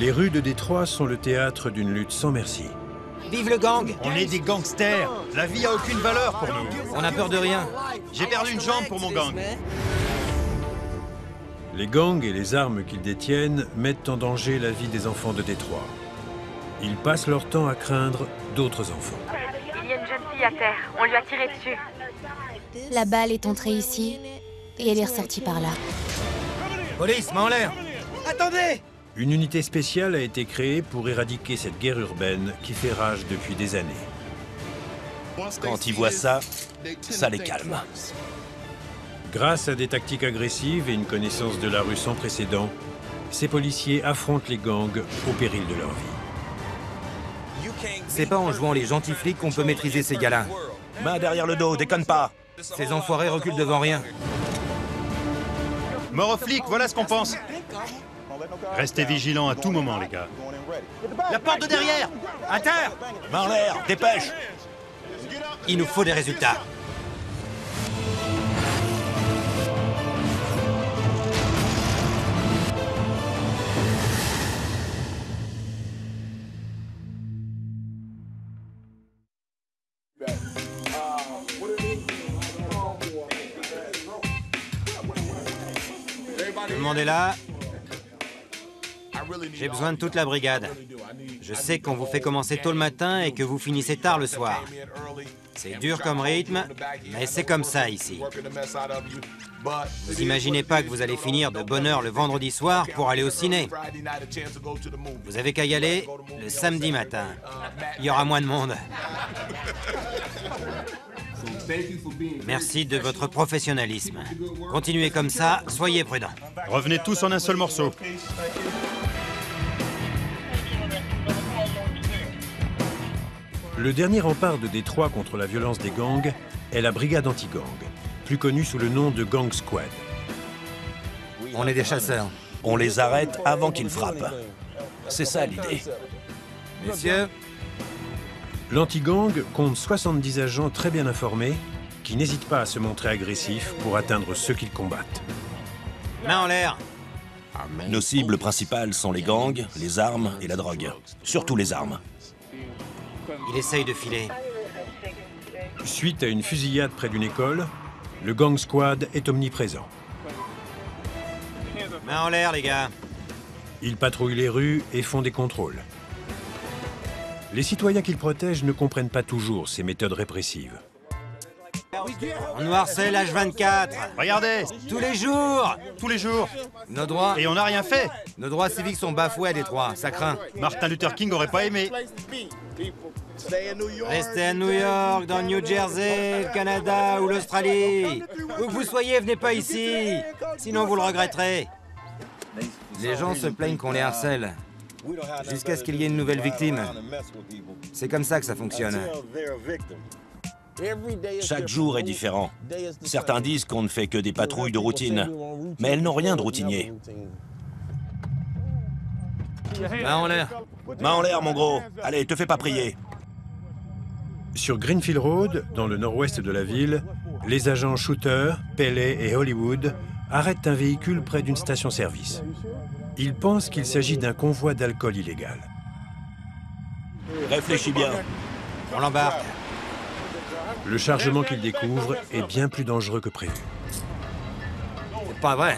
Les rues de Détroit sont le théâtre d'une lutte sans merci. Vive le gang! On est des gangsters. La vie a aucune valeur pour nous. On n'a peur de rien. J'ai perdu une jambe pour mon gang. Les gangs et les armes qu'ils détiennent mettent en danger la vie des enfants de Détroit. Ils passent leur temps à craindre d'autres enfants. Il y a une jeune fille à terre. On lui a tiré dessus. La balle est entrée ici et elle est ressortie par là. Police, main en l'air! Attendez! Une unité spéciale a été créée pour éradiquer cette guerre urbaine qui fait rage depuis des années. Quand ils voient ça, ça les calme. Grâce à des tactiques agressives et une connaissance de la rue sans précédent, ces policiers affrontent les gangs au péril de leur vie. C'est pas en jouant les gentils flics qu'on peut maîtriser ces gars-là. Main derrière le dos, déconne pas. Ces enfoirés reculent devant rien. Mort aux flics, voilà ce qu'on pense. Restez vigilants à tout moment, les gars. La porte de derrière! À terre! Main en l'air, dépêche. Il nous faut des résultats. Tout le monde est là. J'ai besoin de toute la brigade. Je sais qu'on vous fait commencer tôt le matin et que vous finissez tard le soir. C'est dur comme rythme, mais c'est comme ça ici. Vous imaginez pas que vous allez finir de bonne heure le vendredi soir pour aller au ciné. Vous avez qu'à y aller le samedi matin. Il y aura moins de monde. Merci de votre professionnalisme. Continuez comme ça, soyez prudents. Revenez tous en un seul morceau. Le dernier rempart de Détroit contre la violence des gangs est la brigade anti-gang, plus connue sous le nom de Gang Squad. On est des chasseurs. On les arrête avant qu'ils frappent. C'est ça l'idée. Messieurs, L'anti-gang compte 70 agents très bien informés qui n'hésitent pas à se montrer agressifs pour atteindre ceux qu'ils combattent. main en l'air. Nos cibles principales sont les gangs, les armes et la drogue. Surtout les armes. Il essaye de filer. Suite à une fusillade près d'une école, le Gang Squad est omniprésent. Main en l'air, les gars. Ils patrouillent les rues et font des contrôles. Les citoyens qu'ils protègent ne comprennent pas toujours ces méthodes répressives. On nous harcèle H24. Regardez, Tous les jours. tous les jours. Nos droits, Et on n'a rien fait. nos droits civiques sont bafoués à Détroit. Ça craint. Martin Luther King aurait pas aimé. Restez à New York, dans le New Jersey, le Canada ou l'Australie. Où que vous soyez, venez pas ici. Sinon, vous le regretterez. Les gens se plaignent qu'on les harcèle. Jusqu'à ce qu'il y ait une nouvelle victime. C'est comme ça que ça fonctionne. Chaque jour est différent. Certains disent qu'on ne fait que des patrouilles de routine, mais elles n'ont rien de routinier. Main en l'air. Main en l'air, mon gros. Allez, te fais pas prier. Sur Greenfield Road, dans le nord-ouest de la ville, les agents Shooter, Pelley et Hollywood arrêtent un véhicule près d'une station-service. Ils pensent qu'il s'agit d'un convoi d'alcool illégal. Réfléchis bien. On l'embarque. Le chargement qu'ils découvrent est bien plus dangereux que prévu. C'est pas vrai.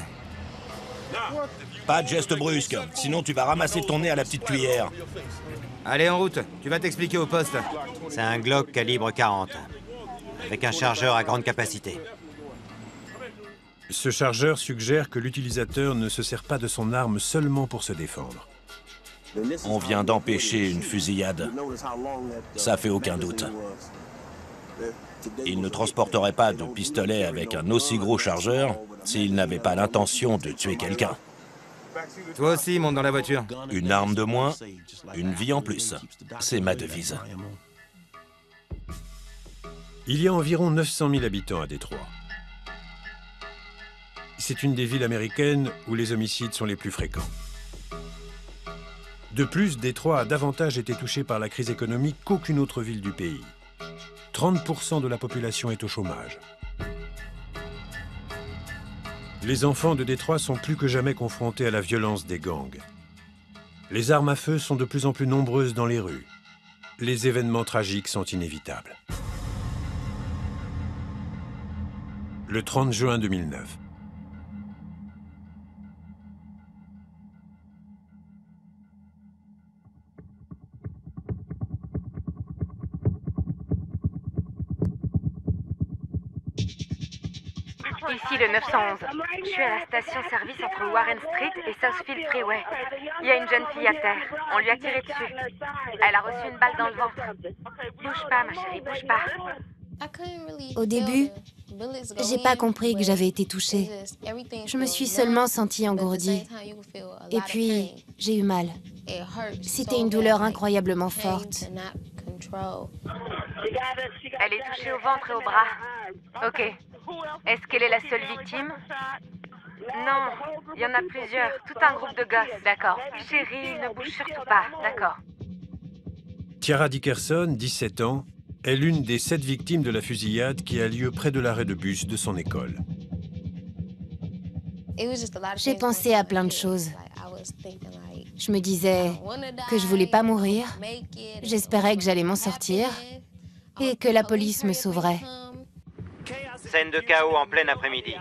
Pas de geste brusque, sinon tu vas ramasser ton nez à la petite cuillère. Allez, en route. Tu vas t'expliquer au poste. C'est un Glock calibre 40, avec un chargeur à grande capacité. Ce chargeur suggère que l'utilisateur ne se sert pas de son arme seulement pour se défendre. On vient d'empêcher une fusillade. Ça fait aucun doute. Il ne transporterait pas de pistolet avec un aussi gros chargeur s'il n'avait pas l'intention de tuer quelqu'un. Toi aussi, monte dans la voiture. Une arme de moins, une vie en plus. C'est ma devise. Il y a environ 900 000 habitants à Détroit. C'est une des villes américaines où les homicides sont les plus fréquents. De plus, Détroit a davantage été touché par la crise économique qu'aucune autre ville du pays. 30% de la population est au chômage. Les enfants de Détroit sont plus que jamais confrontés à la violence des gangs. Les armes à feu sont de plus en plus nombreuses dans les rues. Les événements tragiques sont inévitables. Le 30 juin 2009. Ici le 911. Je suis à la station-service entre Warren Street et Southfield Freeway. Il y a une jeune fille à terre. On lui a tiré dessus. Elle a reçu une balle dans le ventre. Bouge pas, ma chérie, bouge pas. Au début, j'ai pas compris que j'avais été touchée. Je me suis seulement sentie engourdie. Et puis, j'ai eu mal. C'était une douleur incroyablement forte. Elle est touchée au ventre et au bras. Ok. Est-ce qu'elle est la seule victime? Non, il y en a plusieurs. Tout un groupe de gosses. D'accord. Chérie, ne bouge surtout pas. D'accord. Tiara Dickerson, 17 ans, est l'une des 7 victimes de la fusillade qui a lieu près de l'arrêt de bus de son école. J'ai pensé à plein de choses. Je me disais que je voulais pas mourir, j'espérais que j'allais m'en sortir et que la police me sauverait. Scène de chaos en plein après-midi.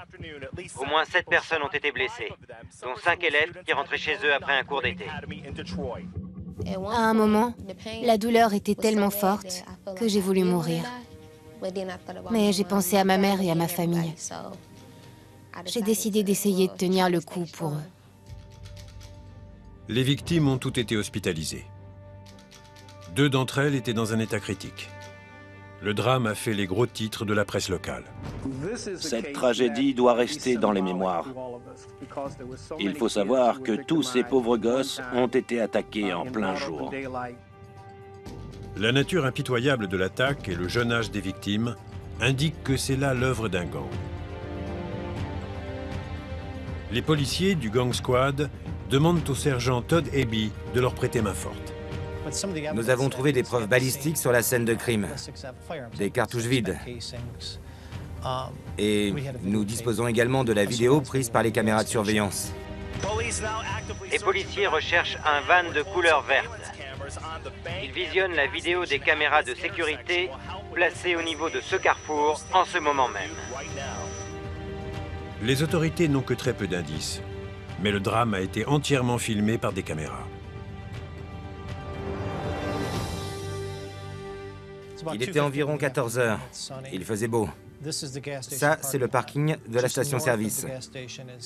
Au moins 7 personnes ont été blessées, dont 5 élèves qui rentraient chez eux après un cours d'été. À un moment, la douleur était tellement forte que j'ai voulu mourir. Mais j'ai pensé à ma mère et à ma famille. J'ai décidé d'essayer de tenir le coup pour eux. Les victimes ont toutes été hospitalisées. 2 d'entre elles étaient dans un état critique. Le drame a fait les gros titres de la presse locale. Cette tragédie doit rester dans les mémoires. Il faut savoir que tous ces pauvres gosses ont été attaqués en plein jour. La nature impitoyable de l'attaque et le jeune âge des victimes indiquent que c'est là l'œuvre d'un gang. Les policiers du Gang Squad demandent au sergent Todd Eby de leur prêter main forte. Nous avons trouvé des preuves balistiques sur la scène de crime, des cartouches vides. Et nous disposons également de la vidéo prise par les caméras de surveillance. Les policiers recherchent un van de couleur verte. Ils visionnent la vidéo des caméras de sécurité placées au niveau de ce carrefour en ce moment même. Les autorités n'ont que très peu d'indices, mais le drame a été entièrement filmé par des caméras. Il était environ 14 heures. Il faisait beau. Ça, c'est le parking de la station-service.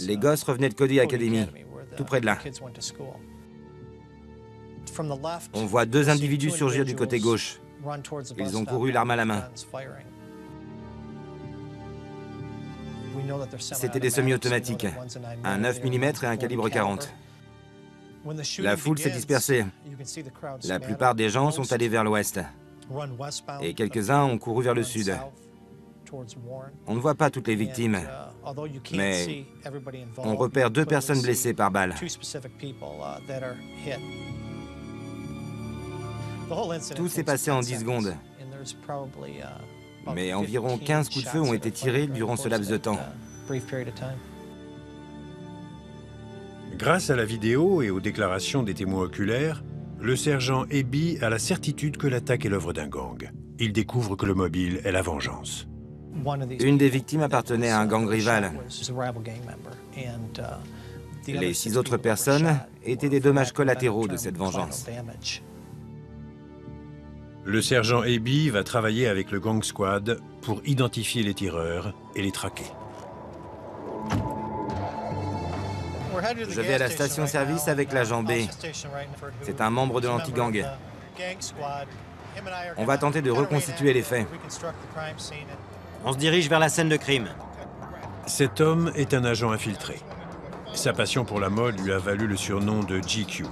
Les gosses revenaient de Cody Academy, tout près de là. On voit 2 individus surgir du côté gauche. Ils ont couru l'arme à la main. C'était des semi-automatiques, un 9 mm et un calibre 40. La foule s'est dispersée. La plupart des gens sont allés vers l'ouest. Et quelques-uns ont couru vers le sud. On ne voit pas toutes les victimes, mais on repère 2 personnes blessées par balle. Tout s'est passé en 10 secondes, mais environ 15 coups de feu ont été tirés durant ce laps de temps. Grâce à la vidéo et aux déclarations des témoins oculaires, le sergent Eby a la certitude que l'attaque est l'œuvre d'un gang. Il découvre que le mobile est la vengeance. Une des victimes appartenait à un gang rival. Les 6 autres personnes étaient des dommages collatéraux de cette vengeance. Le sergent Eby va travailler avec le Gang Squad pour identifier les tireurs et les traquer. Je vais à la station-service avec l'agent B. C'est un membre de l'anti-gang. On va tenter de reconstituer les faits. On se dirige vers la scène de crime. Cet homme est un agent infiltré. Sa passion pour la mode lui a valu le surnom de GQ.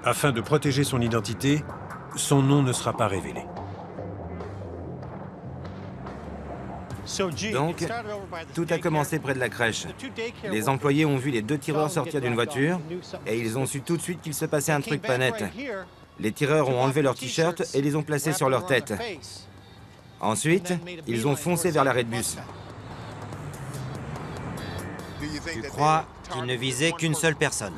Afin de protéger son identité, son nom ne sera pas révélé. Donc, tout a commencé près de la crèche. Les employés ont vu les 2 tireurs sortir d'une voiture et ils ont su tout de suite qu'il se passait un truc pas net. Les tireurs ont enlevé leurs t-shirts et les ont placés sur leur tête. Ensuite, ils ont foncé vers l'arrêt de bus. Tu crois qu'ils ne visaient qu'une seule personne?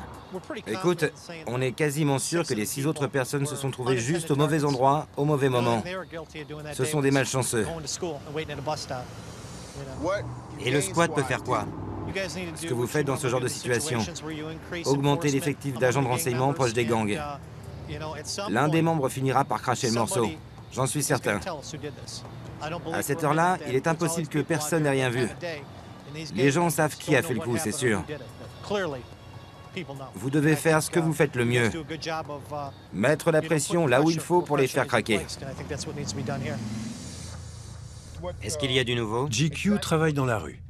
Écoute, on est quasiment sûr que les 6 autres personnes se sont trouvées juste au mauvais endroit, au mauvais moment. Ce sont des malchanceux. Et le squad peut faire quoi? Ce que vous faites dans ce genre de situation? Augmenter l'effectif d'agents de renseignement proches des gangs. L'un des membres finira par cracher le morceau. J'en suis certain. À cette heure-là, il est impossible que personne n'ait rien vu. Les gens savent qui a fait le coup, c'est sûr. Vous devez faire ce que vous faites le mieux. Mettre la pression là où il faut pour les faire craquer. Est-ce qu'il y a du nouveau? GQ travaille dans la rue.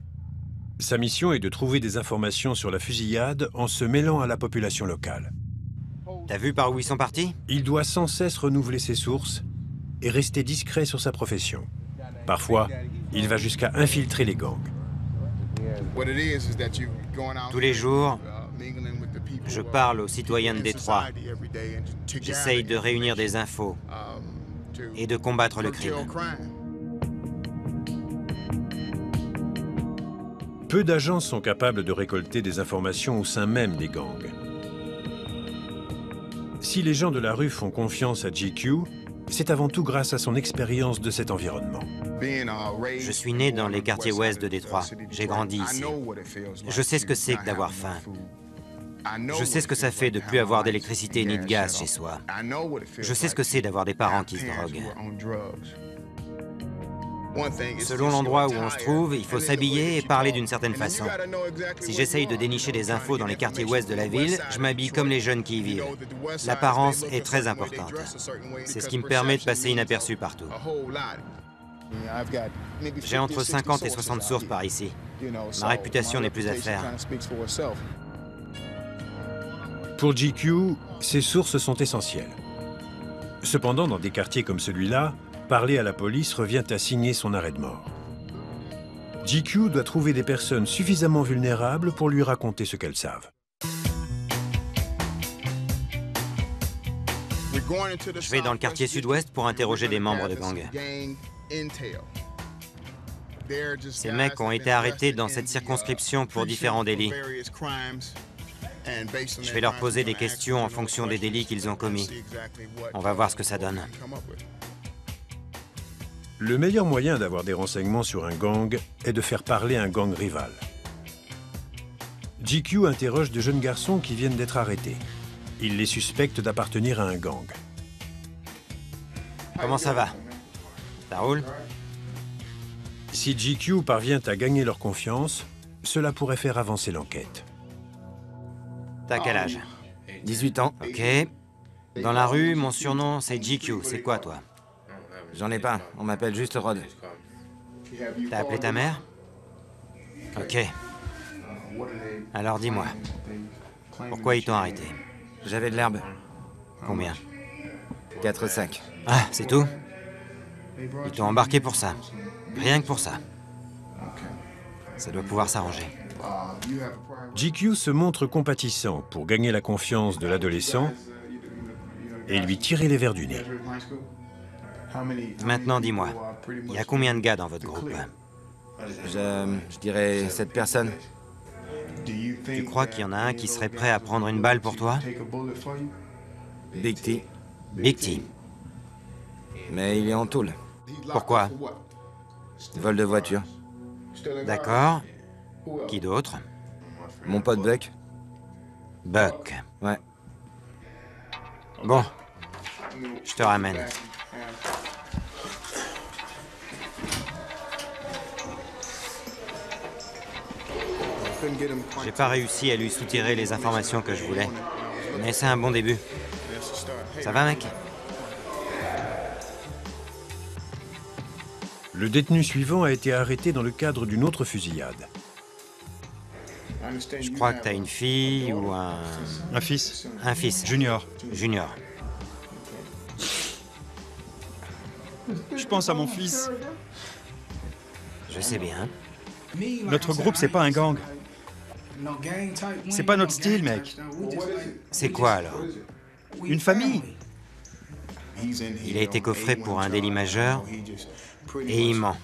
Sa mission est de trouver des informations sur la fusillade en se mêlant à la population locale. T'as vu par où ils sont partis? Il doit sans cesse renouveler ses sources et rester discret sur sa profession. Parfois, il va jusqu'à infiltrer les gangs. Tous les jours, je parle aux citoyens de Détroit. J'essaye de réunir des infos et de combattre le crime. Peu d'agents sont capables de récolter des informations au sein même des gangs. Si les gens de la rue font confiance à GQ, c'est avant tout grâce à son expérience de cet environnement. Je suis né dans les quartiers ouest de Détroit. J'ai grandi ici. Je sais ce que c'est que d'avoir faim. Je sais ce que ça fait de ne plus avoir d'électricité ni de gaz chez soi. Je sais ce que c'est d'avoir des parents qui se droguent. Selon l'endroit où on se trouve, il faut s'habiller et parler d'une certaine façon. Si j'essaye de dénicher des infos dans les quartiers ouest de la ville, je m'habille comme les jeunes qui y vivent. L'apparence est très importante. C'est ce qui me permet de passer inaperçu partout. J'ai entre 50 et 60 sources par ici. Ma réputation n'est plus à faire. Pour GQ, ces sources sont essentielles. Cependant, dans des quartiers comme celui-là, parler à la police revient à signer son arrêt de mort. GQ doit trouver des personnes suffisamment vulnérables pour lui raconter ce qu'elles savent. Je vais dans le quartier sud-ouest pour interroger des membres de gang. Ces mecs ont été arrêtés dans cette circonscription pour différents délits. Je vais leur poser des questions en fonction des délits qu'ils ont commis. On va voir ce que ça donne. Le meilleur moyen d'avoir des renseignements sur un gang est de faire parler un gang rival. GQ interroge de jeunes garçons qui viennent d'être arrêtés. Il les suspecte d'appartenir à un gang. Comment ça va? Ça roule? Si GQ parvient à gagner leur confiance, cela pourrait faire avancer l'enquête. T'as quel âge? 18 ans. Ok. Dans la rue, mon surnom, c'est GQ. C'est quoi, toi? J'en ai pas. On m'appelle juste Rod. T'as appelé ta mère? Ok. Alors dis-moi, pourquoi ils t'ont arrêté? J'avais de l'herbe. Combien? 4-5. Ah, c'est tout? Ils t'ont embarqué pour ça. Rien que pour ça. Ça doit pouvoir s'arranger. GQ se montre compatissant pour gagner la confiance de l'adolescent et lui tirer les vers du nez. Maintenant, dis-moi, il y a combien de gars dans votre groupe? Je dirais 7 personnes. Tu crois qu'il y en a un qui serait prêt à prendre une balle pour toi? Big T. Big T. Mais il est en tôle. Pourquoi? Vol de voiture. D'accord. Qui d'autre? Mon pote Buck. Buck. Ouais. Bon. Je te ramène. J'ai pas réussi à lui soutirer les informations que je voulais. Mais c'est un bon début. Ça va, mec? Le détenu suivant a été arrêté dans le cadre d'une autre fusillade. Je crois que t'as une fille ou un... Un fils. Un fils. Junior. Junior. Je pense à mon fils. Je sais bien. Notre groupe, c'est pas un gang. C'est pas notre style, mec. C'est quoi, alors? Une famille. Il a été coffré pour un délit majeur et il ment.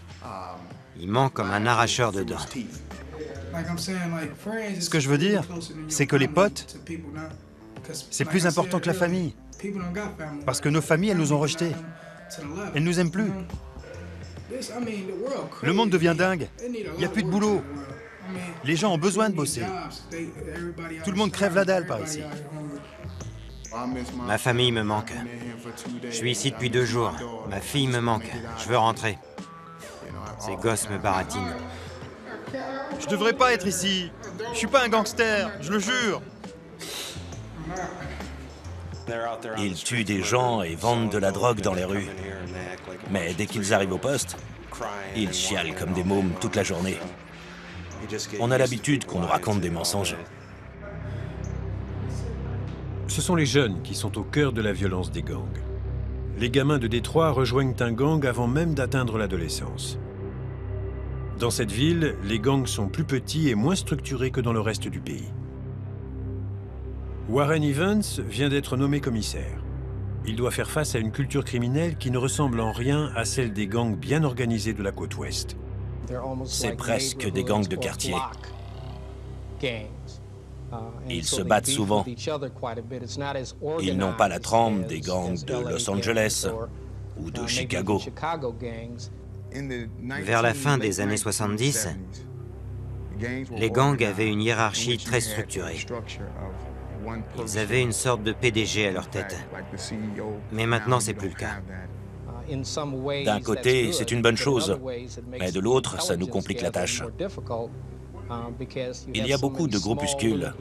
Il ment comme un arracheur de dents. Ce que je veux dire, c'est que les potes, c'est plus important que la famille. Parce que nos familles, elles nous ont rejetés. Elles nous aiment plus. Le monde devient dingue. Il n'y a plus de boulot. Les gens ont besoin de bosser. Tout le monde crève la dalle par ici. Ma famille me manque. Je suis ici depuis 2 jours. Ma fille me manque. Je veux rentrer. Ces gosses me baratinent. Je devrais pas être ici. Je suis pas un gangster, je le jure. Ils tuent des gens et vendent de la drogue dans les rues. Mais dès qu'ils arrivent au poste, ils chialent comme des mômes toute la journée. On a l'habitude qu'on nous raconte des mensonges. Ce sont les jeunes qui sont au cœur de la violence des gangs. Les gamins de Détroit rejoignent un gang avant même d'atteindre l'adolescence. Dans cette ville, les gangs sont plus petits et moins structurés que dans le reste du pays. Warren Evans vient d'être nommé commissaire. Il doit faire face à une culture criminelle qui ne ressemble en rien à celle des gangs bien organisés de la côte ouest. C'est presque des gangs de quartier. Ils se battent souvent. Ils n'ont pas la trempe des gangs de Los Angeles ou de Chicago. Vers la fin des années 70, les gangs avaient une hiérarchie très structurée. Ils avaient une sorte de PDG à leur tête. Mais maintenant, c'est plus le cas. D'un côté, c'est une bonne chose, mais de l'autre, ça nous complique la tâche. Il y a beaucoup de groupuscules.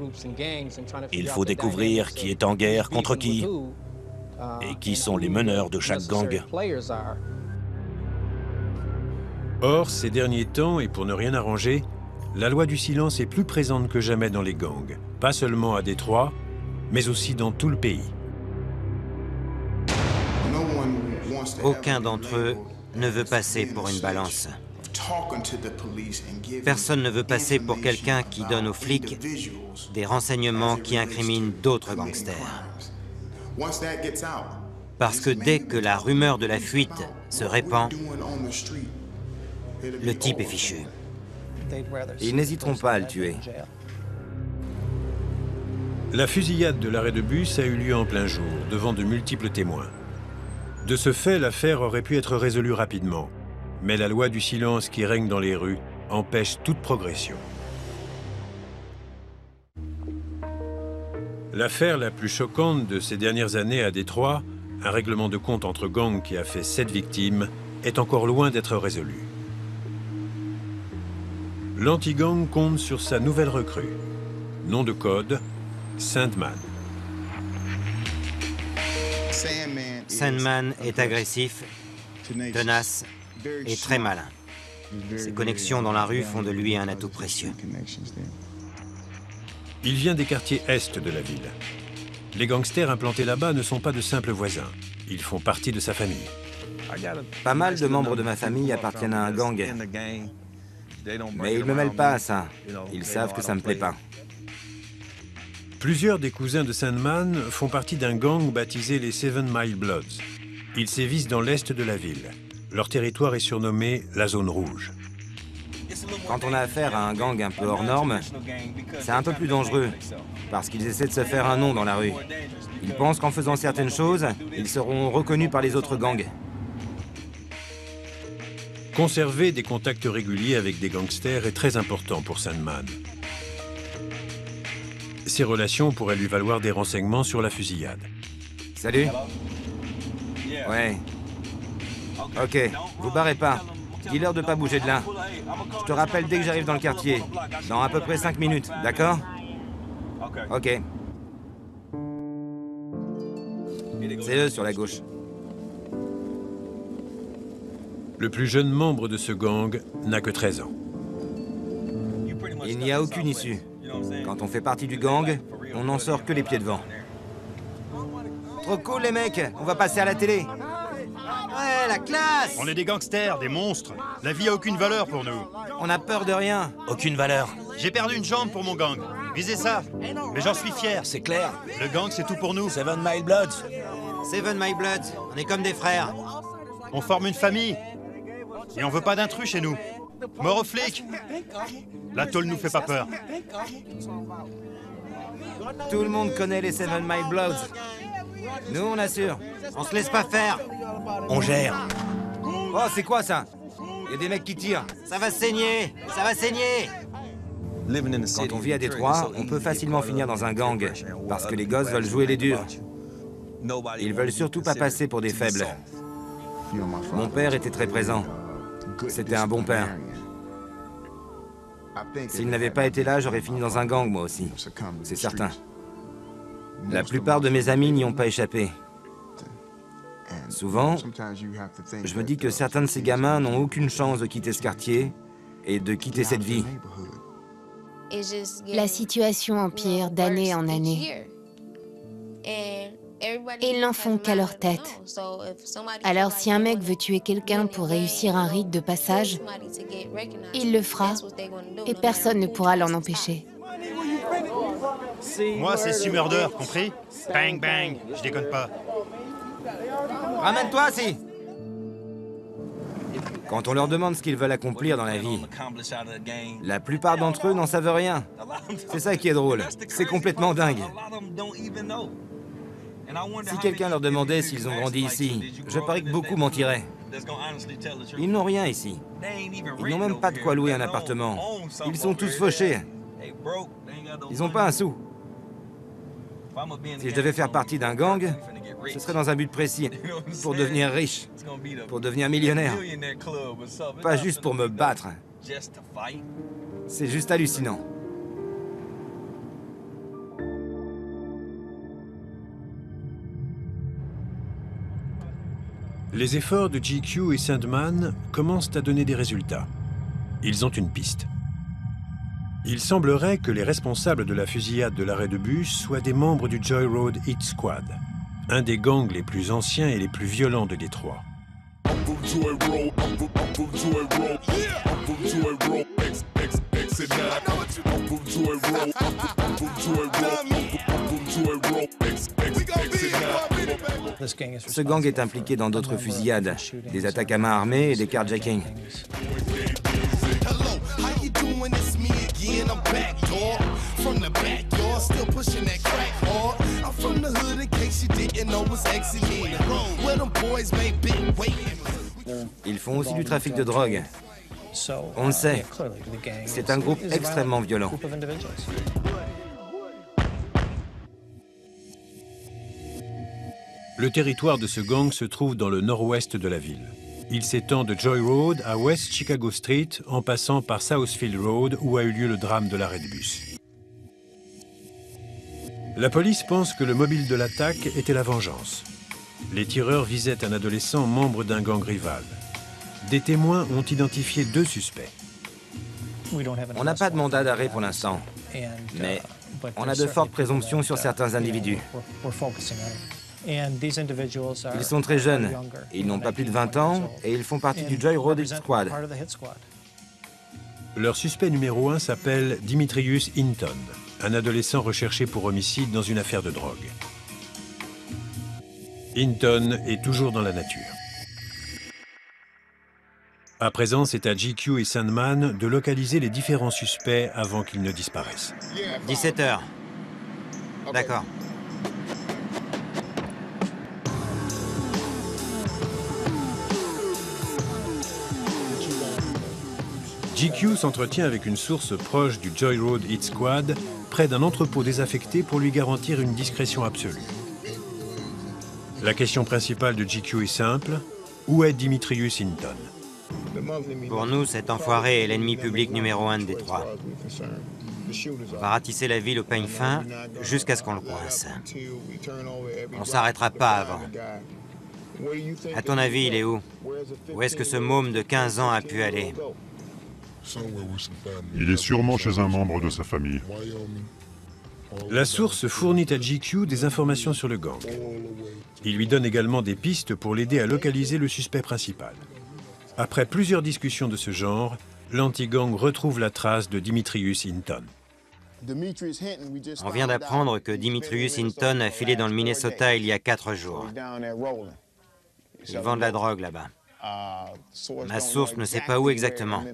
Il faut découvrir qui est en guerre contre qui et qui sont les meneurs de chaque gang. Or, ces derniers temps, et pour ne rien arranger, la loi du silence est plus présente que jamais dans les gangs, pas seulement à Détroit, mais aussi dans tout le pays. Aucun d'entre eux ne veut passer pour une balance. Personne ne veut passer pour quelqu'un qui donne aux flics des renseignements qui incriminent d'autres gangsters. Parce que dès que la rumeur de la fuite se répand, le type est fichu. Ils n'hésiteront pas à le tuer. La fusillade de l'arrêt de bus a eu lieu en plein jour, devant de multiples témoins. De ce fait, l'affaire aurait pu être résolue rapidement. Mais la loi du silence qui règne dans les rues empêche toute progression. L'affaire la plus choquante de ces dernières années à Détroit, un règlement de compte entre gangs qui a fait 7 victimes, est encore loin d'être résolue. L'anti-gang compte sur sa nouvelle recrue. Nom de code, Sandman. Sandman est agressif, tenace et très malin. Ses connexions dans la rue font de lui un atout précieux. Il vient des quartiers est de la ville. Les gangsters implantés là-bas ne sont pas de simples voisins. Ils font partie de sa famille. Pas mal de membres de ma famille appartiennent à un gang. Mais ils ne me mêlent pas à ça. Ils savent que ça me plaît pas. Plusieurs des cousins de Sandman font partie d'un gang baptisé les 7 Mile Bloods. Ils sévissent dans l'est de la ville. Leur territoire est surnommé la zone rouge. Quand on a affaire à un gang un peu hors norme, c'est un peu plus dangereux, parce qu'ils essaient de se faire un nom dans la rue. Ils pensent qu'en faisant certaines choses, ils seront reconnus par les autres gangs. Conserver des contacts réguliers avec des gangsters est très important pour Sandman. Ces relations pourraient lui valoir des renseignements sur la fusillade. Salut. Ouais. Ok, vous barrez pas. Dis-leur de pas bouger de là. Je te rappelle dès que j'arrive dans le quartier. Dans à peu près 5 minutes, d'accord? Ok. C'est eux sur la gauche. Le plus jeune membre de ce gang n'a que 13 ans. Il n'y a aucune issue. Quand on fait partie du gang, on n'en sort que les pieds devant. Trop cool les mecs, on va passer à la télé. Ouais, la classe! On est des gangsters, des monstres. La vie a aucune valeur pour nous. On a peur de rien. Aucune valeur. J'ai perdu une jambe pour mon gang. Visez ça. Mais j'en suis fier. C'est clair. Le gang, c'est tout pour nous. 7 Mile Bloods. 7 My Bloods, on est comme des frères. On forme une famille. Et on veut pas d'intrus chez nous. Mort aux flics! La tôle nous fait pas peur. Tout le monde connaît les Seven Mile Bloods. Nous, on assure. On se laisse pas faire. On gère. Oh, c'est quoi ça? Il y a des mecs qui tirent. Ça va saigner. Ça va saigner. Quand on vit à Détroit, on peut facilement finir dans un gang, parce que les gosses veulent jouer les durs. Ils veulent surtout pas passer pour des faibles. Mon père était très présent. C'était un bon père. S'il n'avait pas été là, j'aurais fini dans un gang, moi aussi. C'est certain. La plupart de mes amis n'y ont pas échappé. Souvent, je me dis que certains de ces gamins n'ont aucune chance de quitter ce quartier et de quitter cette vie. La situation empire d'année en année. Ils n'en font qu'à leur tête. Alors si un mec veut tuer quelqu'un pour réussir un rite de passage, il le fera et personne ne pourra l'en empêcher. Moi, c'est Sue Murder, compris? Bang, bang, je déconne pas. Ramène-toi, si! Quand on leur demande ce qu'ils veulent accomplir dans la vie, la plupart d'entre eux n'en savent rien. C'est ça qui est drôle. C'est complètement dingue. Si quelqu'un leur demandait s'ils ont grandi ici, je parie que beaucoup mentiraient. Ils n'ont rien ici. Ils n'ont même pas de quoi louer un appartement. Ils sont tous fauchés. Ils n'ont pas un sou. Si je devais faire partie d'un gang, ce serait dans un but précis, pour devenir riche, pour devenir millionnaire. Pas juste pour me battre. C'est juste hallucinant. Les efforts de GQ et Sandman commencent à donner des résultats. Ils ont une piste. Il semblerait que les responsables de la fusillade de l'arrêt de bus soient des membres du Joy Road Hit Squad, un des gangs les plus anciens et les plus violents de Détroit. Ce gang est impliqué dans d'autres fusillades, des attaques à main armée et des carjackings. Ils font aussi du trafic de drogue. On le sait. C'est un groupe extrêmement violent. Le territoire de ce gang se trouve dans le nord-ouest de la ville. Il s'étend de Joy Road à West Chicago Street en passant par Southfield Road où a eu lieu le drame de l'arrêt de bus. La police pense que le mobile de l'attaque était la vengeance. Les tireurs visaient un adolescent membre d'un gang rival. Des témoins ont identifié 2 suspects. On n'a pas de mandat d'arrêt pour l'instant, mais on a de fortes présomptions sur certains individus. Ils sont très jeunes, ils n'ont pas plus de 20 ans et ils font partie du Joy Road Hit Squad. Leur suspect numéro 1 s'appelle Dimitrius Hinton, un adolescent recherché pour homicide dans une affaire de drogue. Hinton est toujours dans la nature. À présent, c'est à GQ et Sandman de localiser les différents suspects avant qu'ils ne disparaissent. 17h. D'accord. GQ s'entretient avec une source proche du Joy Road Hit Squad, près d'un entrepôt désaffecté pour lui garantir une discrétion absolue. La question principale de GQ est simple, où est Dimitrius Hinton? Pour nous, cet enfoiré est l'ennemi public numéro 1 de Détroit. On va ratisser la ville au peigne fin jusqu'à ce qu'on le coince. On s'arrêtera pas avant. À ton avis, il est où? Où est-ce que ce môme de 15 ans a pu aller? Il est sûrement chez un membre de sa famille. La source fournit à GQ des informations sur le gang. Il lui donne également des pistes pour l'aider à localiser le suspect principal. Après plusieurs discussions de ce genre, l'anti-gang retrouve la trace de Dimitrius Hinton. On vient d'apprendre que Dimitrius Hinton a filé dans le Minnesota il y a 4 jours. Ils vendent la drogue là-bas. Ma source ne sait pas où exactement.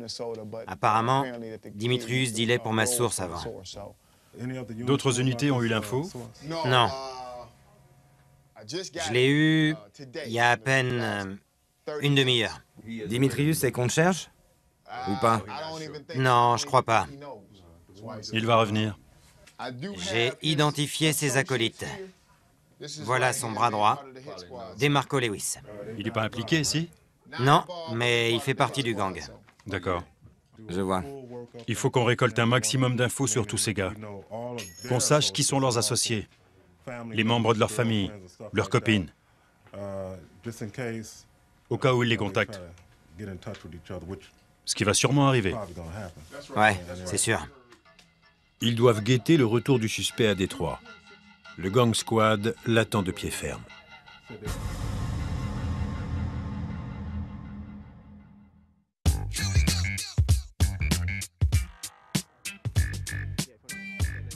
Apparemment, Dimitrius dealait pour ma source avant. D'autres unités ont eu l'info? Non. Je l'ai eu il y a à peine une demi-heure. Dimitrius, c'est qu'on te cherche? Ou pas? Non, je crois pas. Il va revenir. J'ai identifié ses acolytes. Voilà son bras droit, DeMarco Lewis. Il n'est pas impliqué ici? Non, mais il fait partie du gang. D'accord. Je vois. Il faut qu'on récolte un maximum d'infos sur tous ces gars. Qu'on sache qui sont leurs associés, les membres de leur famille, leurs copines, au cas où ils les contactent. Ce qui va sûrement arriver. Ouais, c'est sûr. Ils doivent guetter le retour du suspect à Détroit. Le gang squad l'attend de pied ferme.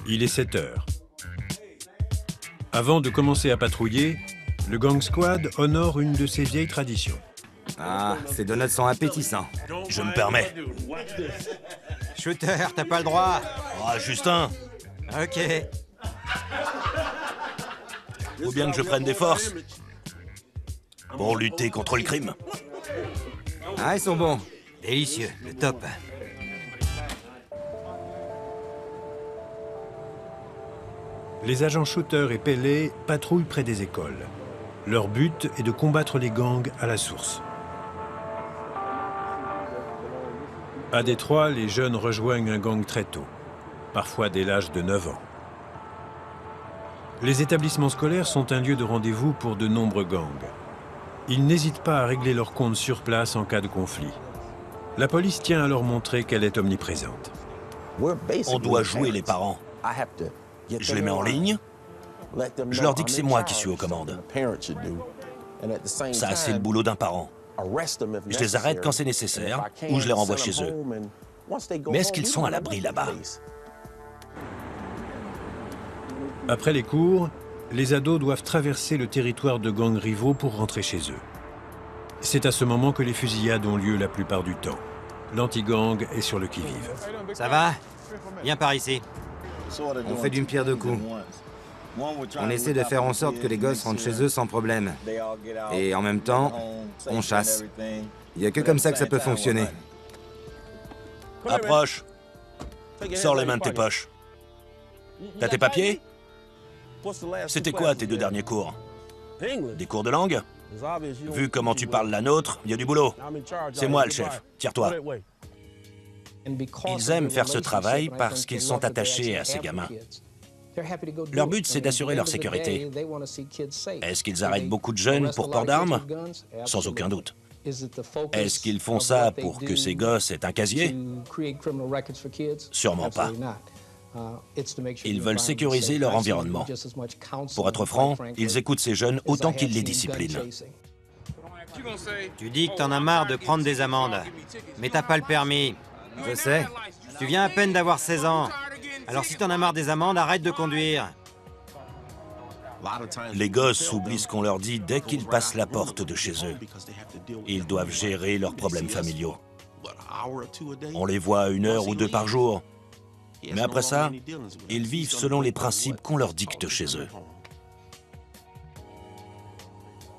Il est 7 heures. Avant de commencer à patrouiller, le gang squad honore une de ses vieilles traditions. Ah, ces donuts sont appétissants. Je me permets. Shooter, t'as pas le droit. Ah, Justin, Ok. faut bien que je prenne des forces pour lutter contre le crime. Ah, ils sont bons. Délicieux, le top. Les agents Shooter et Pelley patrouillent près des écoles. Leur but est de combattre les gangs à la source. À Détroit, les jeunes rejoignent un gang très tôt, parfois dès l'âge de 9 ans. Les établissements scolaires sont un lieu de rendez-vous pour de nombreux gangs. Ils n'hésitent pas à régler leurs comptes sur place en cas de conflit. La police tient à leur montrer qu'elle est omniprésente. On doit jouer les parents. Je les mets en ligne. Je leur dis que c'est moi qui suis aux commandes. Ça, c'est le boulot d'un parent. Je les arrête quand c'est nécessaire ou je les renvoie chez eux. Mais est-ce qu'ils sont à l'abri là-bas? Après les cours, les ados doivent traverser le territoire de gangs rivaux pour rentrer chez eux. C'est à ce moment que les fusillades ont lieu la plupart du temps. L'anti-gang est sur le qui-vive. Ça va? Viens par ici. On fait d'une pierre deux coups. On essaie de faire en sorte que les gosses rentrent chez eux sans problème. Et en même temps, on chasse. Il n'y a que comme ça que ça peut fonctionner. Approche. Sors les mains de tes poches. T'as tes papiers? C'était quoi tes 2 derniers cours? Des cours de langue? Vu comment tu parles la nôtre, il y a du boulot. C'est moi le chef. Tire-toi. Ils aiment faire ce travail parce qu'ils sont attachés à ces gamins. Leur but, c'est d'assurer leur sécurité. Est-ce qu'ils arrêtent beaucoup de jeunes pour port d'armes? Sans aucun doute. Est-ce qu'ils font ça pour que ces gosses aient un casier? Sûrement pas. Ils veulent sécuriser leur environnement. Pour être franc, ils écoutent ces jeunes autant qu'ils les disciplinent. Tu dis que t'en as marre de prendre des amendes, mais t'as pas le permis. Je sais. Tu viens à peine d'avoir 16 ans. Alors si t'en as marre des amendes, arrête de conduire. Les gosses oublient ce qu'on leur dit dès qu'ils passent la porte de chez eux. Ils doivent gérer leurs problèmes familiaux. On les voit 1 heure ou 2 par jour. Mais après ça, ils vivent selon les principes qu'on leur dicte chez eux.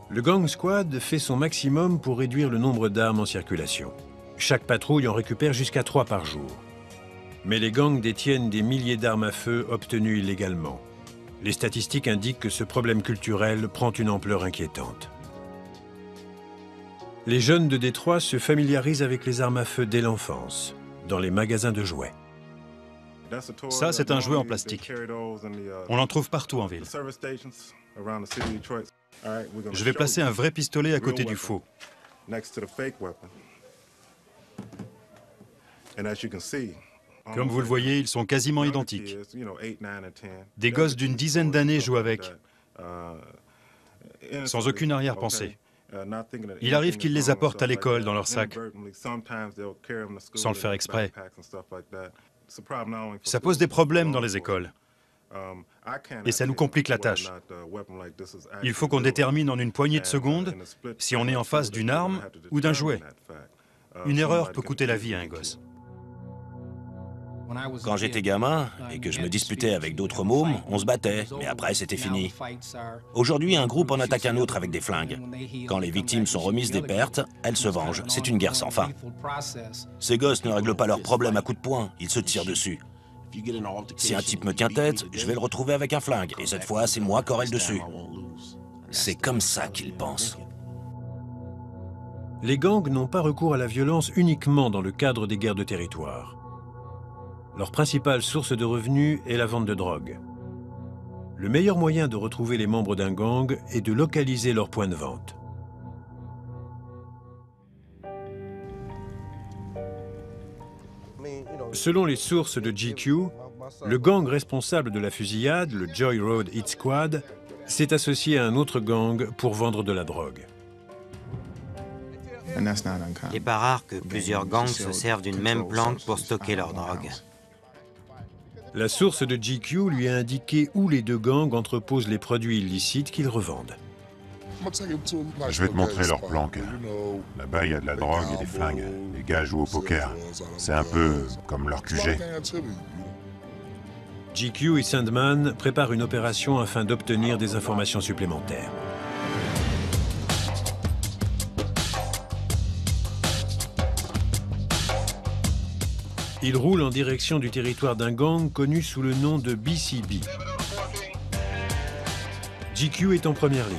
Le gang squad fait son maximum pour réduire le nombre d'armes en circulation. Chaque patrouille en récupère jusqu'à 3 par jour. Mais les gangs détiennent des milliers d'armes à feu obtenues illégalement. Les statistiques indiquent que ce problème culturel prend une ampleur inquiétante. Les jeunes de Détroit se familiarisent avec les armes à feu dès l'enfance, dans les magasins de jouets. Ça, c'est un jouet en plastique. On en trouve partout en ville. Je vais placer un vrai pistolet à côté du faux. Comme vous le voyez, ils sont quasiment identiques. Des gosses d'une dizaine d'années jouent avec, sans aucune arrière-pensée. Il arrive qu'ils les apportent à l'école dans leur sac, sans le faire exprès. Ça pose des problèmes dans les écoles. Et ça nous complique la tâche. Il faut qu'on détermine en une poignée de secondes si on est en face d'une arme ou d'un jouet. Une erreur peut coûter la vie à un gosse. Quand j'étais gamin et que je me disputais avec d'autres mômes, on se battait, mais après c'était fini. Aujourd'hui, un groupe en attaque un autre avec des flingues. Quand les victimes sont remises des pertes, elles se vengent. C'est une guerre sans fin. Ces gosses ne règlent pas leurs problèmes à coups de poing, ils se tirent dessus. Si un type me tient tête, je vais le retrouver avec un flingue, et cette fois, c'est moi qui aurai le dessus. C'est comme ça qu'ils pensent. Les gangs n'ont pas recours à la violence uniquement dans le cadre des guerres de territoire. Leur principale source de revenus est la vente de drogue. Le meilleur moyen de retrouver les membres d'un gang est de localiser leur point de vente. Selon les sources de GQ, le gang responsable de la fusillade, le Joy Road Hit Squad, s'est associé à un autre gang pour vendre de la drogue. Il n'est pas rare que plusieurs gangs se servent d'une même planque pour stocker leur drogue. La source de GQ lui a indiqué où les deux gangs entreposent les produits illicites qu'ils revendent. Je vais te montrer leur planque. Là-bas, il y a de la drogue et des flingues. Les gars jouent au poker. C'est un peu comme leur QG. GQ et Sandman préparent une opération afin d'obtenir des informations supplémentaires. Ils roulent en direction du territoire d'un gang connu sous le nom de BCB. GQ est en première ligne.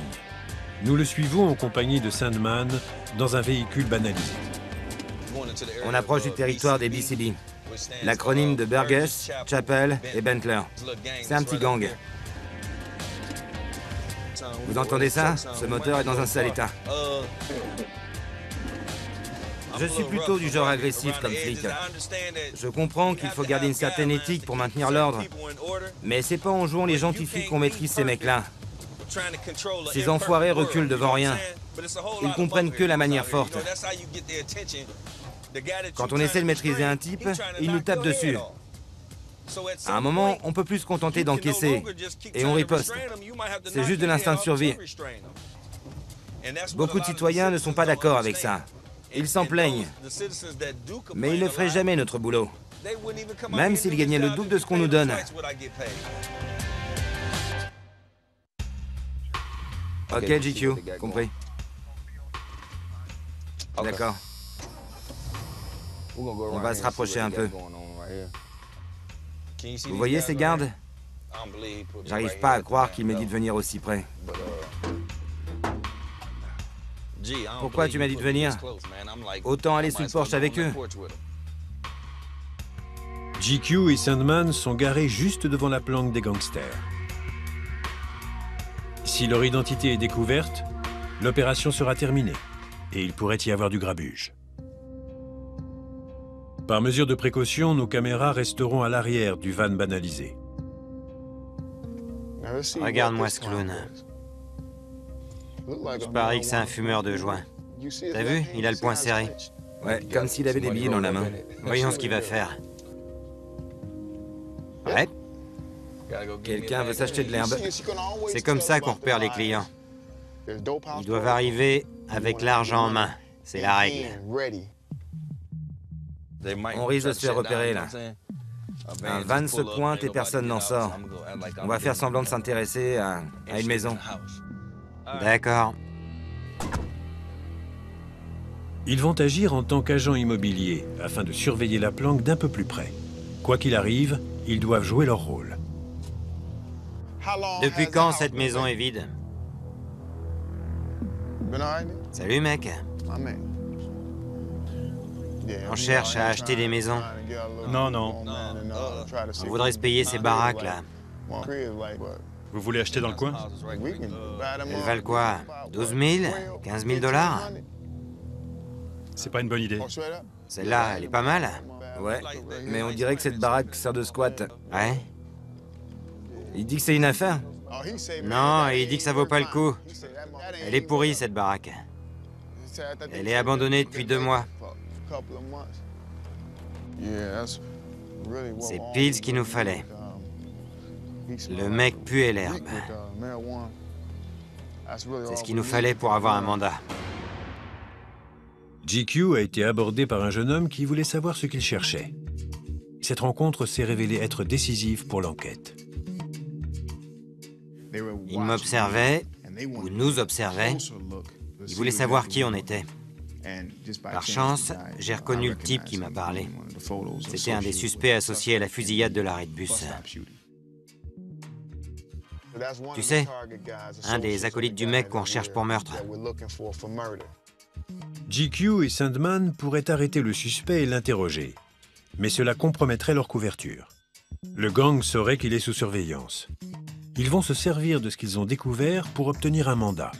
Nous le suivons en compagnie de Sandman dans un véhicule banalisé. On approche du territoire des BCB. L'acronyme de Burgess, Chappell et Bentler. C'est un petit gang. Vous entendez ça? Ce moteur est dans un sale état. Je suis plutôt du genre agressif comme flic. Je comprends qu'il faut garder une certaine éthique pour maintenir l'ordre. Mais c'est pas en jouant les gentils flics qu'on maîtrise ces mecs-là. Ces enfoirés reculent devant rien. Ils comprennent que la manière forte. Quand on essaie de maîtriser un type, il nous tape dessus. À un moment, on peut plus se contenter d'encaisser. Et on riposte. C'est juste de l'instinct de survie. Beaucoup de citoyens ne sont pas d'accord avec ça. Ils s'en plaignent. Mais ils ne feraient jamais notre boulot. Même s'ils gagnaient le double de ce qu'on nous donne. Ok, GQ, compris. D'accord. On va se rapprocher un peu. Vous voyez ces gardes? J'arrive pas à croire qu'il m'ait dit de venir aussi près. Pourquoi tu m'as dit de venir? Autant aller sous le porche avec eux. GQ et Sandman sont garés juste devant la planque des gangsters. Si leur identité est découverte, l'opération sera terminée et il pourrait y avoir du grabuge. Par mesure de précaution, nos caméras resteront à l'arrière du van banalisé. Regarde-moi ce clown. Je parie que c'est un fumeur de joint. T'as vu? Il a le poing serré. Ouais, comme s'il avait des billets dans la main. Voyons ce qu'il va faire. Ouais. Quelqu'un veut s'acheter de l'herbe. C'est comme ça qu'on repère les clients. Ils doivent arriver avec l'argent en main. C'est la règle. On risque de se faire repérer, là. Un van se pointe et personne n'en sort. On va faire semblant de s'intéresser à une maison. D'accord. Ils vont agir en tant qu'agents immobiliers afin de surveiller la planque d'un peu plus près. Quoi qu'il arrive, ils doivent jouer leur rôle. Depuis quand cette maison est vide? Salut mec. On cherche à acheter des maisons. Non, non. On voudrait se payer ces baraques là. Vous voulez acheter dans le coin? Elles valent quoi? 12 000? 15 000 $? C'est pas une bonne idée. Celle-là, elle est pas mal. Ouais, mais on dirait que cette baraque sert de squat. Ouais? Il dit que c'est une affaire? Non, il dit que ça vaut pas le coup. Elle est pourrie cette baraque. Elle est abandonnée depuis 2 mois. C'est pile ce qu'il nous fallait. Le mec puait l'herbe. C'est ce qu'il nous fallait pour avoir un mandat. GQ a été abordé par un jeune homme qui voulait savoir ce qu'il cherchait. Cette rencontre s'est révélée être décisive pour l'enquête. Ils m'observaient, ou nous observaient. Ils voulaient savoir qui on était. Par chance, j'ai reconnu le type qui m'a parlé. C'était un des suspects associés à la fusillade de l'arrêt de bus. Tu sais, un des acolytes du mec qu'on cherche pour meurtre. GQ et Sandman pourraient arrêter le suspect et l'interroger, mais cela compromettrait leur couverture. Le gang saurait qu'il est sous surveillance. Ils vont se servir de ce qu'ils ont découvert pour obtenir un mandat.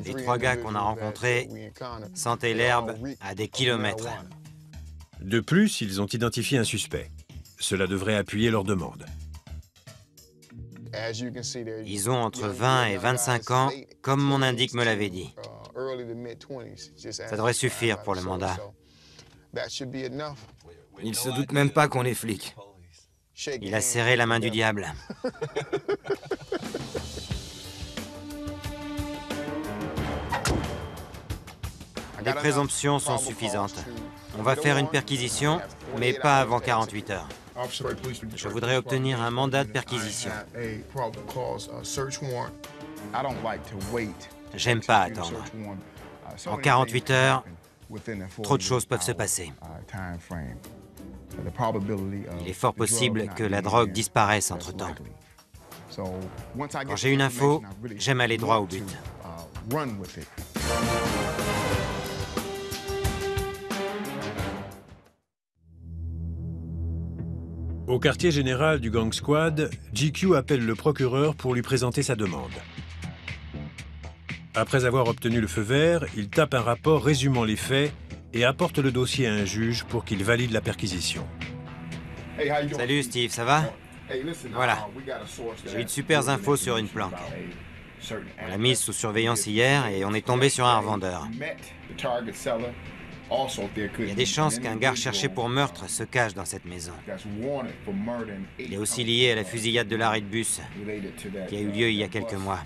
Les 3 gars qu'on a rencontrés sentaient l'herbe à des kilomètres. De plus, ils ont identifié un suspect. Cela devrait appuyer leur demande. Ils ont entre 20 et 25 ans, comme mon indique me l'avait dit. Ça devrait suffire pour le mandat. Il se doute même pas qu'on est flics. Il a serré la main du diable. Les présomptions sont suffisantes. On va faire une perquisition, mais pas avant 48 heures. Je voudrais obtenir un mandat de perquisition. J'aime pas attendre. En 48 heures, trop de choses peuvent se passer. Il est fort possible que la drogue disparaisse entre-temps. Quand j'ai une info, j'aime aller droit au but. Au quartier général du Gang Squad, GQ appelle le procureur pour lui présenter sa demande. Après avoir obtenu le feu vert, il tape un rapport résumant les faits et apporte le dossier à un juge pour qu'il valide la perquisition. Salut Steve, ça va? Voilà. J'ai eu de super infos sur une planque. On l'a mise sous surveillance hier et on est tombé sur un revendeur. Il y a des chances qu'un gars recherché pour meurtre se cache dans cette maison. Il est aussi lié à la fusillade de l'arrêt de bus qui a eu lieu il y a quelques mois.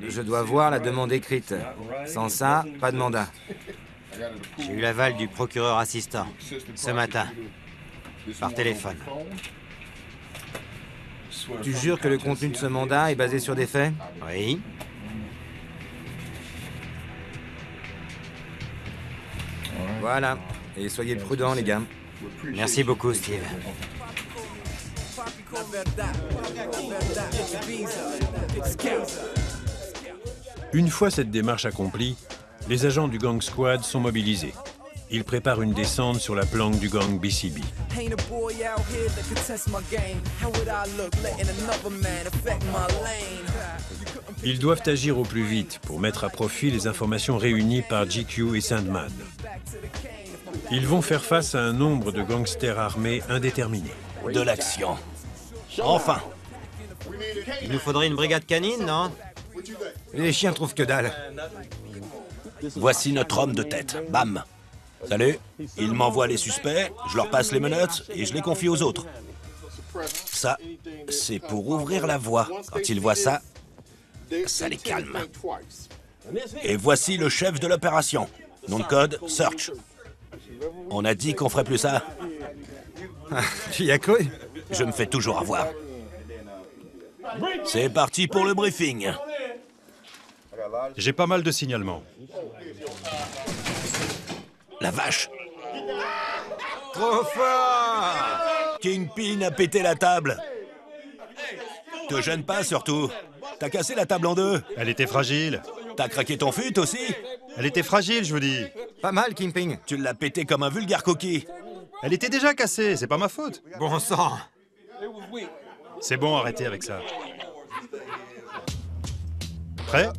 Je dois voir la demande écrite. Sans ça, pas de mandat. J'ai eu l'aval du procureur assistant ce matin, par téléphone. Tu jures que le contenu de ce mandat est basé sur des faits? Oui. Voilà. Et soyez prudents, les gars. Merci beaucoup, Steve. Une fois cette démarche accomplie, les agents du Gang Squad sont mobilisés. Ils préparent une descente sur la planque du gang BCB. Ils doivent agir au plus vite pour mettre à profit les informations réunies par GQ et Sandman. Ils vont faire face à un nombre de gangsters armés indéterminés. De l'action. Enfin. Il nous faudrait une brigade canine, non? Les chiens trouvent que dalle. Voici notre homme de tête. Bam. Salut. Il m'envoie les suspects, je leur passe les menottes et je les confie aux autres. Ça, c'est pour ouvrir la voie. Quand ils voient ça, ça les calme. Et voici le chef de l'opération. Nom de code, Search. On a dit qu'on ferait plus ça. Tu y as cru? Je me fais toujours avoir. C'est parti pour le briefing. J'ai pas mal de signalements. La vache. Trop fort! Kingpin a pété la table. Te gêne pas, surtout. T'as cassé la table en deux. Elle était fragile. T'as craqué ton fut aussi. Elle était fragile, je vous dis. Pas mal, Kingpin. Tu l'as pété comme un vulgaire coquille. Elle était déjà cassée, c'est pas ma faute. Bon sang! C'est bon, arrêtez avec ça. Prêt?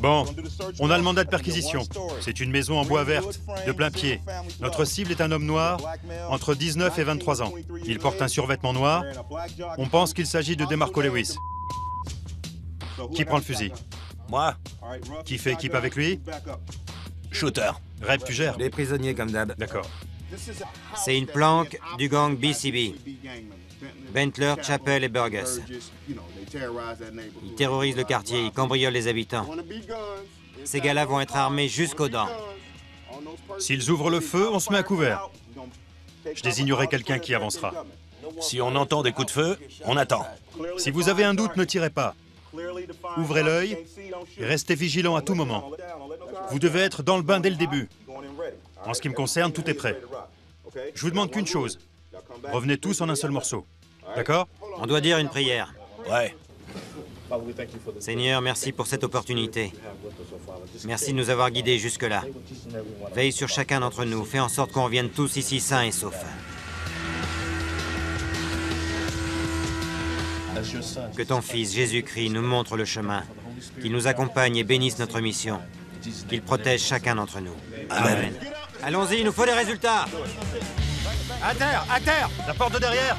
Bon, on a le mandat de perquisition. C'est une maison en bois verte, de plein pied. Notre cible est un homme noir, entre 19 et 23 ans. Il porte un survêtement noir. On pense qu'il s'agit de DeMarco Lewis. Qui prend le fusil? Moi, Qui fait équipe avec lui? shooter. Rêve, tu gères. Les prisonniers, comme d'hab. D'accord. C'est une planque du gang BCB. Bentler, Chappell et Burgess. Ils terrorisent le quartier, ils cambriolent les habitants. Ces gars-là vont être armés jusqu'aux dents. S'ils ouvrent le feu, on se met à couvert. Je désignerai quelqu'un qui avancera. Si on entend des coups de feu, on attend. Si vous avez un doute, ne tirez pas. Ouvrez l'œil et restez vigilant à tout moment. Vous devez être dans le bain dès le début. En ce qui me concerne, tout est prêt. Je vous demande qu'une chose. Revenez tous en un seul morceau. D'accord? On doit dire une prière. Ouais. Seigneur, merci pour cette opportunité. Merci de nous avoir guidés jusque-là. Veille sur chacun d'entre nous. Fais en sorte qu'on revienne tous ici sains et saufs. Que ton Fils, Jésus-Christ, nous montre le chemin, qu'il nous accompagne et bénisse notre mission, qu'il protège chacun d'entre nous. Amen. Allons-y, il nous faut des résultats. À terre! À terre! La porte de derrière!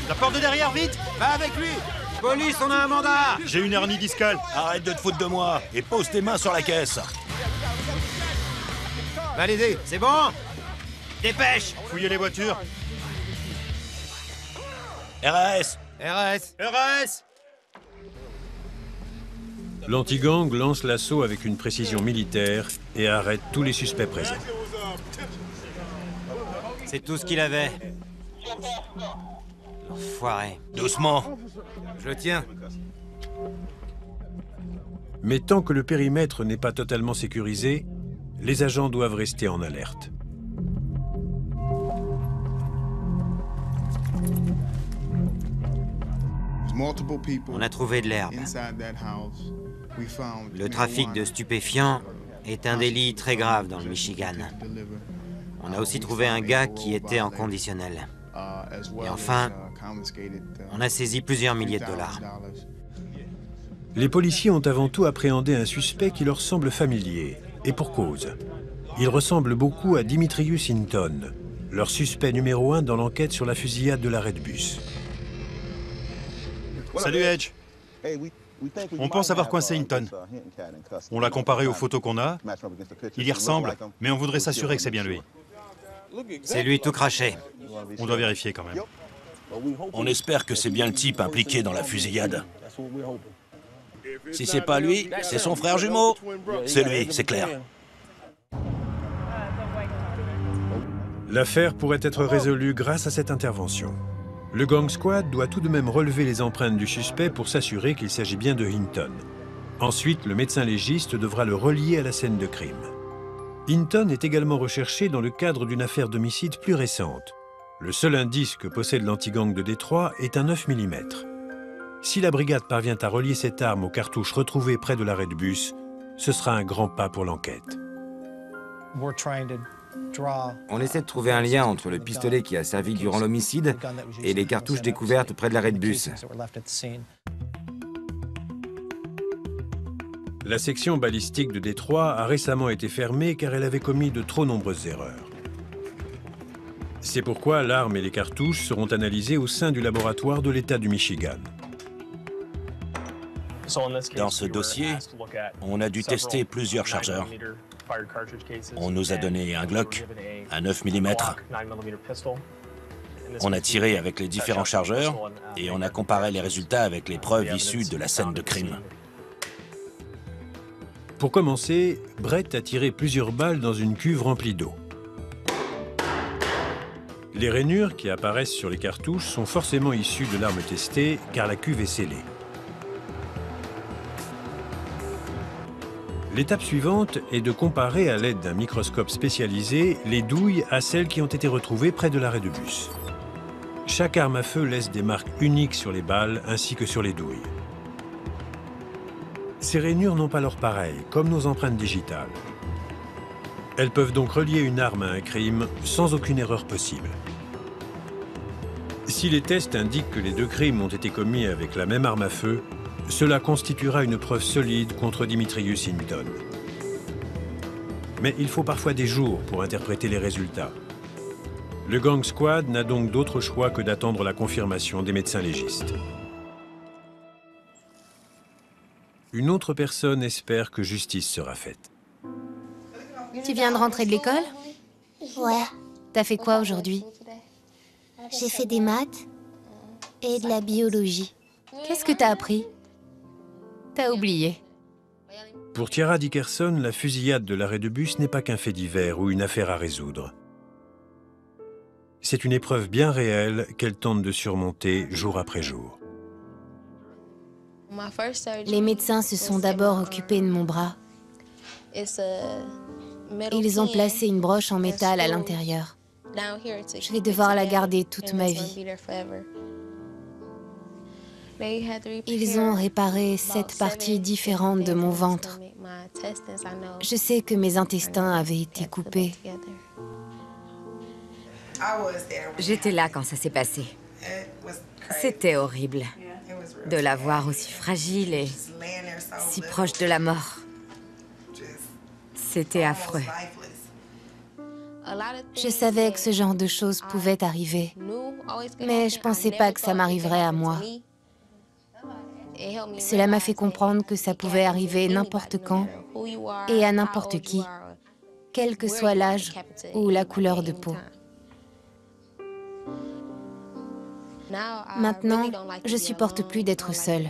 La porte de derrière, vite! Va avec lui. Police, on a un mandat. J'ai une hernie discale. Arrête de te foutre de moi et pose tes mains sur la caisse. Validé. C'est bon? Dépêche. Fouillez les voitures. RAS. RAS. RAS! L'anti-gang lance l'assaut avec une précision militaire et arrête tous les suspects présents. C'est tout ce qu'il avait. Enfoiré. Doucement. Je le tiens. Mais tant que le périmètre n'est pas totalement sécurisé, les agents doivent rester en alerte. On a trouvé de l'herbe. Le trafic de stupéfiants est un délit très grave dans le Michigan. On a aussi trouvé un gars qui était en conditionnel. Et enfin, on a saisi plusieurs milliers de dollars. Les policiers ont avant tout appréhendé un suspect qui leur semble familier, et pour cause. Il ressemble beaucoup à Dimitrius Hinton, leur suspect numéro 1 dans l'enquête sur la fusillade de l'arrêt de bus. Salut, Edge. On pense avoir coincé Hinton. On l'a comparé aux photos qu'on a. Il y ressemble, mais on voudrait s'assurer que c'est bien lui. C'est lui tout craché. On doit vérifier quand même. On espère que c'est bien le type impliqué dans la fusillade. Si c'est pas lui, c'est son frère jumeau. C'est lui, c'est clair. L'affaire pourrait être résolue grâce à cette intervention. Le gang squad doit tout de même relever les empreintes du suspect pour s'assurer qu'il s'agit bien de Hinton. Ensuite, le médecin légiste devra le relier à la scène de crime. Hinton est également recherché dans le cadre d'une affaire d'homicide plus récente. Le seul indice que possède l'anti-gang de Détroit est un 9 mm. Si la brigade parvient à relier cette arme aux cartouches retrouvées près de l'arrêt de bus, ce sera un grand pas pour l'enquête. On essaie de trouver un lien entre le pistolet qui a servi durant l'homicide et les cartouches découvertes près de l'arrêt de bus. La section balistique de Détroit a récemment été fermée car elle avait commis de trop nombreuses erreurs. C'est pourquoi l'arme et les cartouches seront analysées au sein du laboratoire de l'État du Michigan. Dans ce dossier, on a dû tester plusieurs chargeurs. On nous a donné un Glock, un 9 mm. On a tiré avec les différents chargeurs et on a comparé les résultats avec les preuves issues de la scène de crime. Pour commencer, Brett a tiré plusieurs balles dans une cuve remplie d'eau. Les rainures qui apparaissent sur les cartouches sont forcément issues de l'arme testée car la cuve est scellée. L'étape suivante est de comparer à l'aide d'un microscope spécialisé les douilles à celles qui ont été retrouvées près de l'arrêt de bus. Chaque arme à feu laisse des marques uniques sur les balles ainsi que sur les douilles. Ces rainures n'ont pas leur pareil, comme nos empreintes digitales. Elles peuvent donc relier une arme à un crime sans aucune erreur possible. Si les tests indiquent que les deux crimes ont été commis avec la même arme à feu, cela constituera une preuve solide contre Dimitrius Hinton. Mais il faut parfois des jours pour interpréter les résultats. Le gang squad n'a donc d'autre choix que d'attendre la confirmation des médecins légistes. Une autre personne espère que justice sera faite. Tu viens de rentrer de l'école? Ouais. T'as fait quoi aujourd'hui? J'ai fait des maths et de la biologie. Qu'est-ce que t'as appris? T'as oublié. Pour Tiara Dickerson, la fusillade de l'arrêt de bus n'est pas qu'un fait divers ou une affaire à résoudre. C'est une épreuve bien réelle qu'elle tente de surmonter jour après jour. Les médecins se sont d'abord occupés de mon bras. Ils ont placé une broche en métal à l'intérieur. Je vais devoir la garder toute ma vie. Ils ont réparé 7 parties différentes de mon ventre. Je sais que mes intestins avaient été coupés. J'étais là quand ça s'est passé. C'était horrible de la voir aussi fragile et si proche de la mort. C'était affreux. Je savais que ce genre de choses pouvait arriver, mais je pensais pas que ça m'arriverait à moi. Cela m'a fait comprendre que ça pouvait arriver n'importe quand et à n'importe qui, quel que soit l'âge ou la couleur de peau. Maintenant, je supporte plus d'être seule.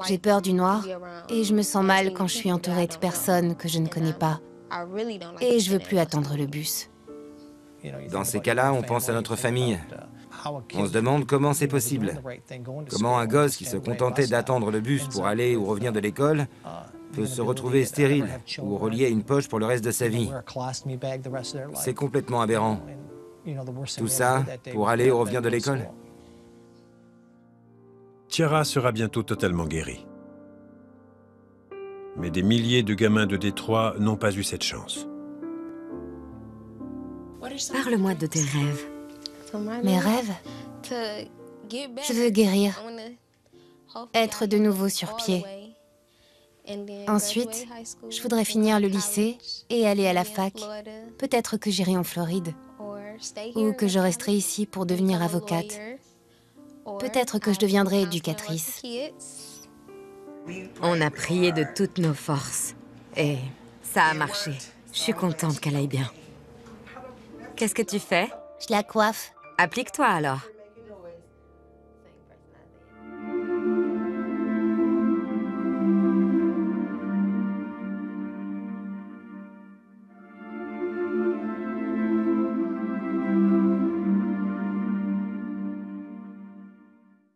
J'ai peur du noir et je me sens mal quand je suis entourée de personnes que je ne connais pas. Et je veux plus attendre le bus. Dans ces cas-là, on pense à notre famille. On se demande comment c'est possible. Comment un gosse qui se contentait d'attendre le bus pour aller ou revenir de l'école peut se retrouver stérile ou relié à une poche pour le reste de sa vie. C'est complètement aberrant. Tout ça pour aller ou revenir de l'école. Tiara sera bientôt totalement guérie. Mais des milliers de gamins de Détroit n'ont pas eu cette chance. Parle-moi de tes rêves. Mes rêves? Je veux guérir, être de nouveau sur pied. Ensuite, je voudrais finir le lycée et aller à la fac. Peut-être que j'irai en Floride. Ou que je resterai ici pour devenir avocate. Peut-être que je deviendrai éducatrice. On a prié de toutes nos forces. Et ça a marché. Je suis contente qu'elle aille bien. Qu'est-ce que tu fais? Je la coiffe. Applique-toi alors.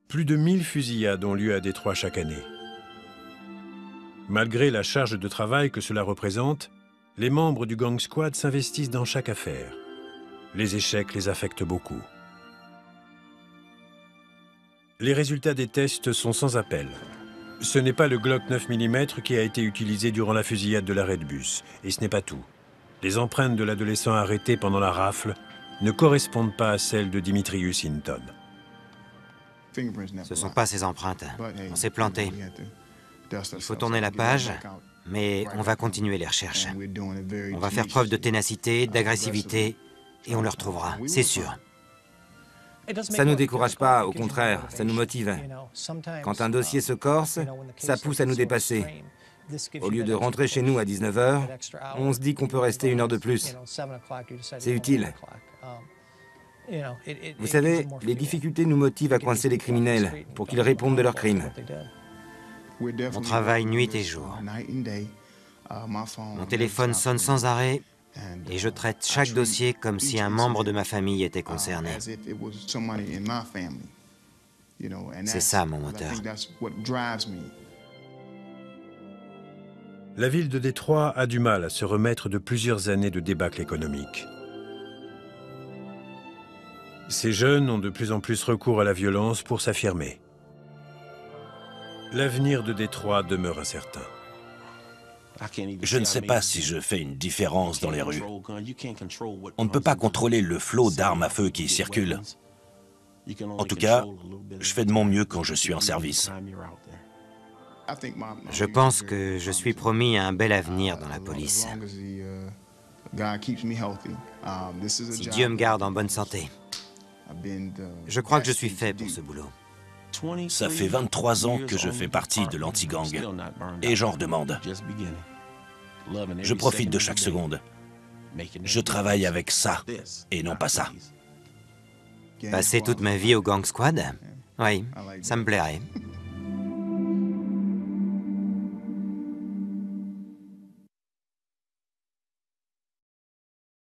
Plus de 1000 fusillades ont lieu à Détroit chaque année. Malgré la charge de travail que cela représente, les membres du Gang Squad s'investissent dans chaque affaire. Les échecs les affectent beaucoup. Les résultats des tests sont sans appel. Ce n'est pas le Glock 9 mm qui a été utilisé durant la fusillade de l'arrêt de bus. Et ce n'est pas tout. Les empreintes de l'adolescent arrêté pendant la rafle ne correspondent pas à celles de Dimitrius Hinton. Ce ne sont pas ces empreintes. On s'est planté. Il faut tourner la page, mais on va continuer les recherches. On va faire preuve de ténacité, d'agressivité, et on le retrouvera, c'est sûr. Ça ne nous décourage pas, au contraire, ça nous motive. Quand un dossier se corse, ça pousse à nous dépasser. Au lieu de rentrer chez nous à 19 h, on se dit qu'on peut rester 1 heure de plus. C'est utile. Vous savez, les difficultés nous motivent à coincer les criminels pour qu'ils répondent de leurs crimes. On travaille nuit et jour. Mon téléphone sonne sans arrêt et je traite chaque dossier comme si un membre de ma famille était concerné. C'est ça mon moteur. La ville de Détroit a du mal à se remettre de plusieurs années de débâcle économique. Ces jeunes ont de plus en plus recours à la violence pour s'affirmer. L'avenir de Détroit demeure incertain. Je ne sais pas si je fais une différence dans les rues. On ne peut pas contrôler le flot d'armes à feu qui circulent. En tout cas, je fais de mon mieux quand je suis en service. Je pense que je suis promis un bel avenir dans la police. Si Dieu me garde en bonne santé. Je crois que je suis fait pour ce boulot. Ça fait 23 ans que je fais partie de l'anti-gang et j'en redemande. Je profite de chaque seconde. Je travaille avec ça, et non pas ça. Passer toute ma vie au Gang Squad? Oui, ça me plairait.